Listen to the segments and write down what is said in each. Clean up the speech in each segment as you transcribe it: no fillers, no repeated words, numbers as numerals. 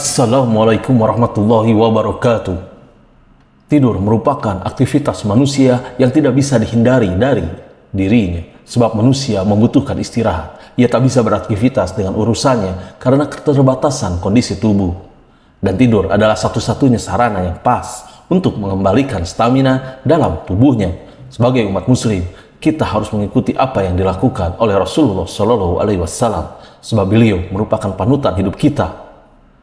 Assalamualaikum warahmatullahi wabarakatuh. Tidur merupakan aktivitas manusia yang tidak bisa dihindari dari dirinya. Sebab manusia membutuhkan istirahat. Ia tak bisa beraktivitas dengan urusannya karena keterbatasan kondisi tubuh. Dan tidur adalah satu-satunya sarana yang pas untuk mengembalikan stamina dalam tubuhnya. Sebagai umat muslim, kita harus mengikuti apa yang dilakukan oleh Rasulullah SAW. Sebab beliau merupakan panutan hidup kita.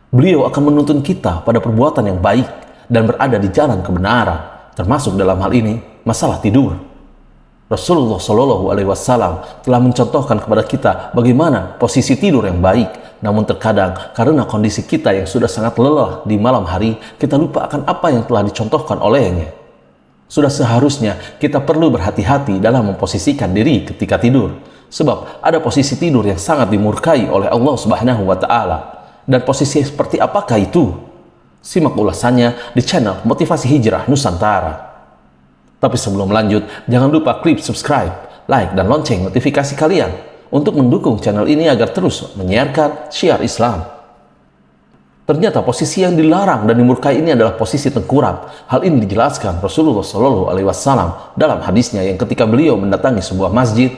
Beliau akan menuntun kita pada perbuatan yang baik dan berada di jalan kebenaran, termasuk dalam hal ini masalah tidur. Rasulullah SAW telah mencontohkan kepada kita bagaimana posisi tidur yang baik. Namun terkadang karena kondisi kita yang sudah sangat lelah di malam hari, kita lupa akan apa yang telah dicontohkan olehnya. Sudah seharusnya kita perlu berhati-hati dalam memposisikan diri ketika tidur, sebab ada posisi tidur yang sangat dimurkai oleh Allah Subhanahu wa Ta'ala. Dan posisi seperti apakah itu? Simak ulasannya di channel Motivasi Hijrah Nusantara. Tapi sebelum lanjut, jangan lupa klik subscribe, like, dan lonceng notifikasi kalian untuk mendukung channel ini agar terus menyiarkan syiar Islam. Ternyata posisi yang dilarang dan dimurkai ini adalah posisi tengkurap. Hal ini dijelaskan Rasulullah SAW dalam hadisnya yang ketika beliau mendatangi sebuah masjid,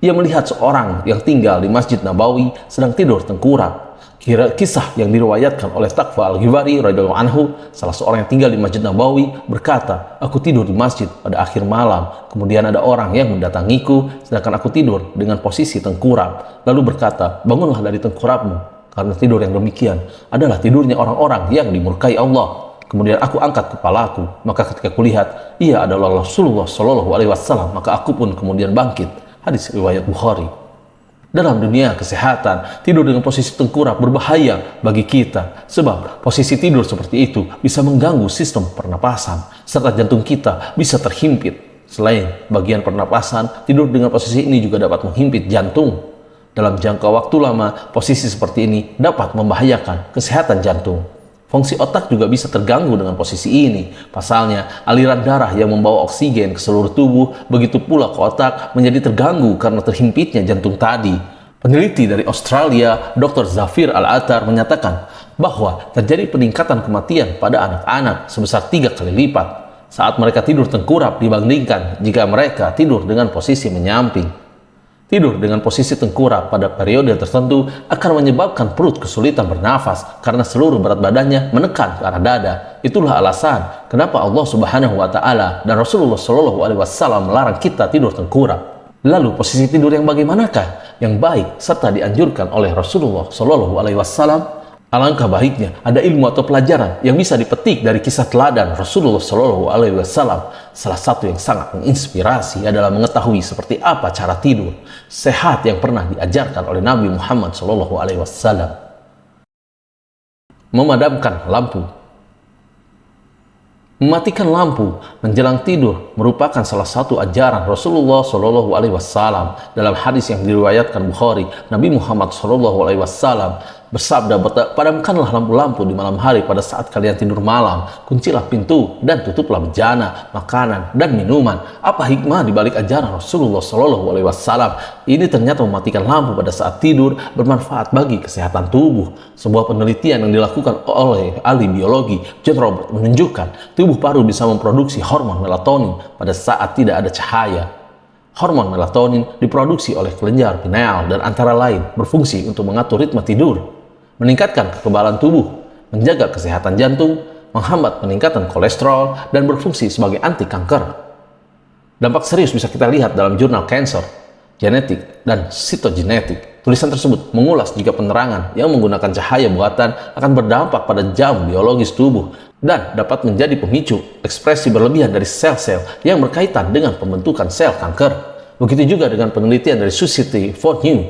ia melihat seorang yang tinggal di Masjid Nabawi sedang tidur tengkurap. Kisah yang diriwayatkan oleh Taqwa Al-Ghifari radhiyallahu anhu, salah seorang yang tinggal di Masjid Nabawi, berkata, "Aku tidur di masjid pada akhir malam. Kemudian ada orang yang mendatangiku, sedangkan aku tidur dengan posisi tengkurap. Lalu berkata, bangunlah dari tengkurapmu, karena tidur yang demikian adalah tidurnya orang-orang yang dimurkai Allah. Kemudian aku angkat kepalaku, maka ketika kulihat, ia adalah Rasulullah SAW, maka aku pun kemudian bangkit." Hadis riwayat Bukhari. Dalam dunia kesehatan, tidur dengan posisi tengkurap berbahaya bagi kita. Sebab posisi tidur seperti itu bisa mengganggu sistem pernapasan, serta jantung kita bisa terhimpit. Selain bagian pernapasan, tidur dengan posisi ini juga dapat menghimpit jantung. Dalam jangka waktu lama, posisi seperti ini dapat membahayakan kesehatan jantung. Fungsi otak juga bisa terganggu dengan posisi ini. Pasalnya, aliran darah yang membawa oksigen ke seluruh tubuh, begitu pula ke otak, menjadi terganggu karena terhimpitnya jantung tadi. Peneliti dari Australia, Dr. Zafir Al-Attar, menyatakan bahwa terjadi peningkatan kematian pada anak-anak sebesar 3 kali lipat saat mereka tidur tengkurap dibandingkan jika mereka tidur dengan posisi menyamping. Tidur dengan posisi tengkurap pada periode tertentu akan menyebabkan perut kesulitan bernafas karena seluruh berat badannya menekan ke arah dada. Itulah alasan kenapa Allah Subhanahu wa Ta'ala dan Rasulullah SAW melarang kita tidur tengkurap. Lalu posisi tidur yang bagaimanakah yang baik serta dianjurkan oleh Rasulullah SAW? Alangkah baiknya ada ilmu atau pelajaran yang bisa dipetik dari kisah teladan Rasulullah SAW. Salah satu yang sangat menginspirasi adalah mengetahui seperti apa cara tidur sehat yang pernah diajarkan oleh Nabi Muhammad SAW. Memadamkan lampu. Mematikan lampu menjelang tidur merupakan salah satu ajaran Rasulullah SAW. Dalam hadis yang diriwayatkan Bukhari, Nabi Muhammad SAW bersabda, "Padamkanlah lampu-lampu di malam hari pada saat kalian tidur malam. Kuncilah pintu dan tutuplah bejana, makanan, dan minuman." Apa hikmah di balik ajaran Rasulullah SAW? Ini ternyata mematikan lampu pada saat tidur bermanfaat bagi kesehatan tubuh. Sebuah penelitian yang dilakukan oleh ahli biologi John Robert menunjukkan tubuh paru bisa memproduksi hormon melatonin pada saat tidak ada cahaya. Hormon melatonin diproduksi oleh kelenjar pineal dan antara lain berfungsi untuk mengatur ritme tidur, meningkatkan kekebalan tubuh, menjaga kesehatan jantung, menghambat peningkatan kolesterol, dan berfungsi sebagai anti kanker. Dampak serius bisa kita lihat dalam jurnal Cancer, Genetic, dan Cytogenetic. Tulisan tersebut mengulas jika penerangan yang menggunakan cahaya buatan akan berdampak pada jam biologis tubuh dan dapat menjadi pemicu ekspresi berlebihan dari sel-sel yang berkaitan dengan pembentukan sel kanker. Begitu juga dengan penelitian dari Society for New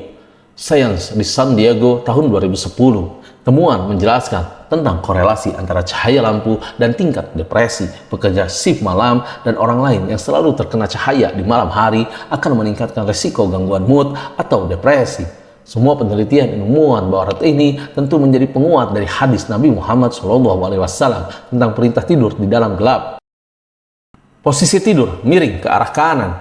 Science di San Diego tahun 2010. Temuan menjelaskan tentang korelasi antara cahaya lampu dan tingkat depresi. Pekerja shift malam dan orang lain yang selalu terkena cahaya di malam hari akan meningkatkan risiko gangguan mood atau depresi. Semua penelitian ilmuwan barat ini tentu menjadi penguat dari hadis Nabi Muhammad SAW tentang perintah tidur di dalam gelap. Posisi tidur miring ke arah kanan.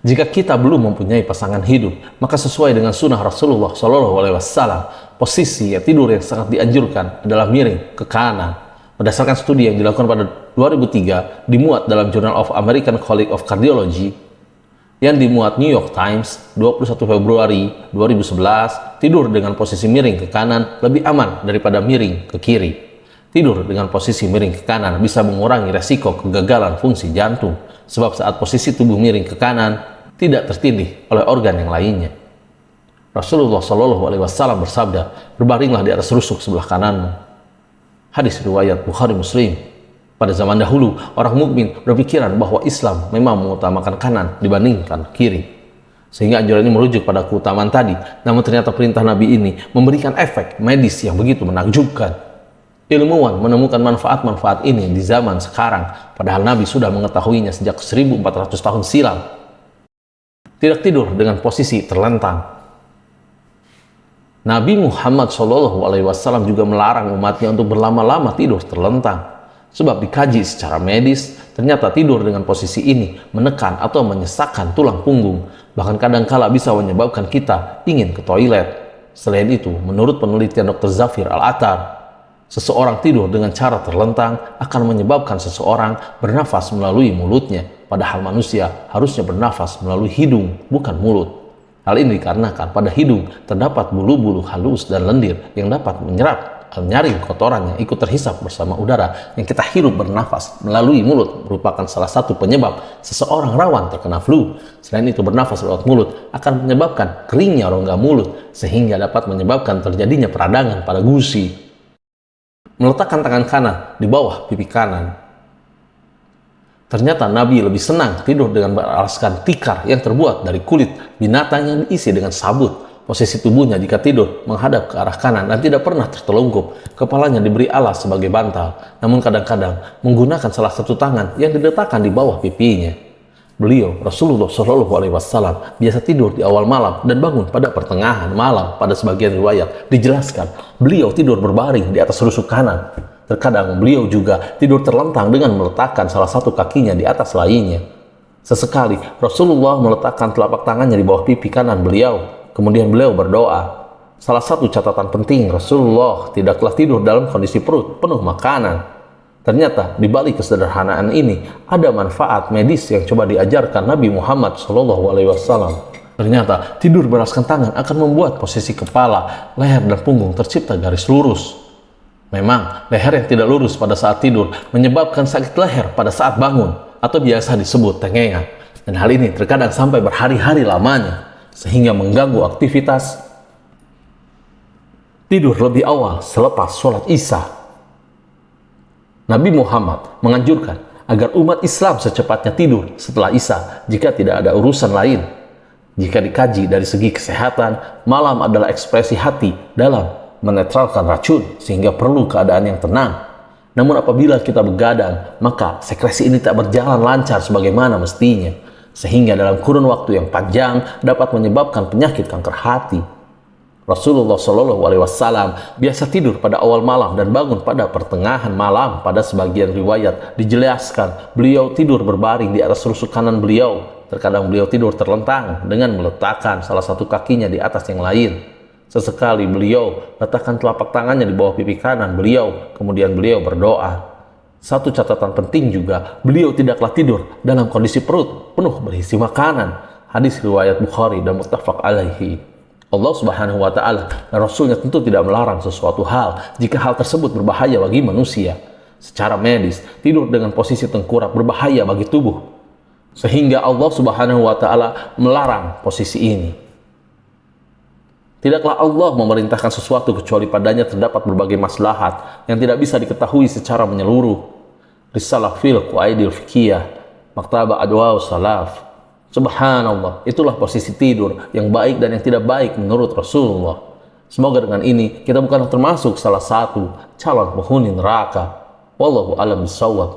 Jika kita belum mempunyai pasangan hidup, maka sesuai dengan sunnah Rasulullah SAW, posisi tidur yang sangat dianjurkan adalah miring ke kanan. Berdasarkan studi yang dilakukan pada 2003, dimuat dalam Journal of American College of Cardiology, yang dimuat New York Times 21 Februari 2011, tidur dengan posisi miring ke kanan lebih aman daripada miring ke kiri. Tidur dengan posisi miring ke kanan bisa mengurangi resiko kegagalan fungsi jantung, sebab saat posisi tubuh miring ke kanan tidak tertindih oleh organ yang lainnya. Rasulullah Shallallahu Alaihi Wasallam bersabda, berbaringlah di atas rusuk sebelah kananmu. Hadis riwayat Bukhari Muslim. Pada zaman dahulu, orang mukmin berpikiran bahwa Islam memang mengutamakan kanan dibandingkan kiri. Sehingga anjuran ini merujuk pada keutamaan tadi, namun ternyata perintah Nabi ini memberikan efek medis yang begitu menakjubkan. Ilmuwan menemukan manfaat-manfaat ini di zaman sekarang, padahal Nabi sudah mengetahuinya sejak 1400 tahun silam. Tidak tidur dengan posisi terlentang. Nabi Muhammad SAW juga melarang umatnya untuk berlama-lama tidur terlentang. Sebab dikaji secara medis, ternyata tidur dengan posisi ini menekan atau menyesakkan tulang punggung, bahkan kadangkala bisa menyebabkan kita ingin ke toilet. Selain itu, menurut penelitian Dr. Zafir Al-Attar, seseorang tidur dengan cara terlentang akan menyebabkan seseorang bernafas melalui mulutnya, padahal manusia harusnya bernafas melalui hidung, bukan mulut. Hal ini dikarenakan pada hidung terdapat bulu-bulu halus dan lendir yang dapat menyaring kotoran yang ikut terhisap bersama udara yang kita hirup bernafas melalui mulut, merupakan salah satu penyebab seseorang rawan terkena flu. Selain itu, bernafas lewat mulut akan menyebabkan keringnya rongga mulut, sehingga dapat menyebabkan terjadinya peradangan pada gusi. Meletakkan tangan kanan di bawah pipi kanan. Ternyata Nabi lebih senang tidur dengan beralaskan tikar yang terbuat dari kulit binatang yang diisi dengan sabut. Posisi tubuhnya jika tidur menghadap ke arah kanan dan tidak pernah tertelungkup. Kepalanya diberi alas sebagai bantal, namun kadang-kadang menggunakan salah satu tangan yang diletakkan di bawah pipinya. Beliau, Rasulullah Shallallahu Alaihi Wasallam, biasa tidur di awal malam dan bangun pada pertengahan malam. Pada sebagian riwayat dijelaskan, beliau tidur berbaring di atas rusuk kanan. Terkadang beliau juga tidur terlentang dengan meletakkan salah satu kakinya di atas lainnya. Sesekali Rasulullah meletakkan telapak tangannya di bawah pipi kanan beliau. Kemudian beliau berdoa. Salah satu catatan penting, Rasulullah tidaklah tidur dalam kondisi perut penuh makanan. Ternyata di balik kesederhanaan ini ada manfaat medis yang coba diajarkan Nabi Muhammad SAW. Ternyata tidur beraskan tangan akan membuat posisi kepala, leher dan punggung tercipta garis lurus. Memang leher yang tidak lurus pada saat tidur menyebabkan sakit leher pada saat bangun atau biasa disebut tengengan. Dan hal ini terkadang sampai berhari-hari lamanya, sehingga mengganggu aktivitas. Tidur lebih awal selepas sholat Isya. Nabi Muhammad menganjurkan agar umat Islam secepatnya tidur setelah Isya jika tidak ada urusan lain. Jika dikaji dari segi kesehatan, malam adalah ekspresi hati dalam menetralkan racun, sehingga perlu keadaan yang tenang. Namun apabila kita begadang, maka sekresi ini tak berjalan lancar sebagaimana mestinya, sehingga dalam kurun waktu yang panjang dapat menyebabkan penyakit kanker hati. Rasulullah Shallallahu Alaihi Wasallam biasa tidur pada awal malam dan bangun pada pertengahan malam. Pada sebagian riwayat dijelaskan beliau tidur berbaring di atas rusuk kanan beliau. Terkadang beliau tidur terlentang dengan meletakkan salah satu kakinya di atas yang lain. Sesekali beliau letakkan telapak tangannya di bawah pipi kanan beliau, kemudian beliau berdoa. Satu catatan penting juga, beliau tidaklah tidur dalam kondisi perut penuh berisi makanan. Hadis riwayat Bukhari dan muttafaq alaihi. Allah Subhanahu wa Ta'ala dan Rasulnya tentu tidak melarang sesuatu hal jika hal tersebut berbahaya bagi manusia. Secara medis, tidur dengan posisi tengkurap berbahaya bagi tubuh, sehingga Allah Subhanahu wa Ta'ala melarang posisi ini. Tidaklah Allah memerintahkan sesuatu kecuali padanya terdapat berbagai maslahat yang tidak bisa diketahui secara menyeluruh. Risalah fil Qawaidil Fiqhiyah, Maktabah Adwa Salaf. Subhanallah, itulah posisi tidur yang baik dan yang tidak baik menurut Rasulullah. Semoga dengan ini kita bukan termasuk salah satu calon penghuni neraka. Wallahu a'lam bishawab.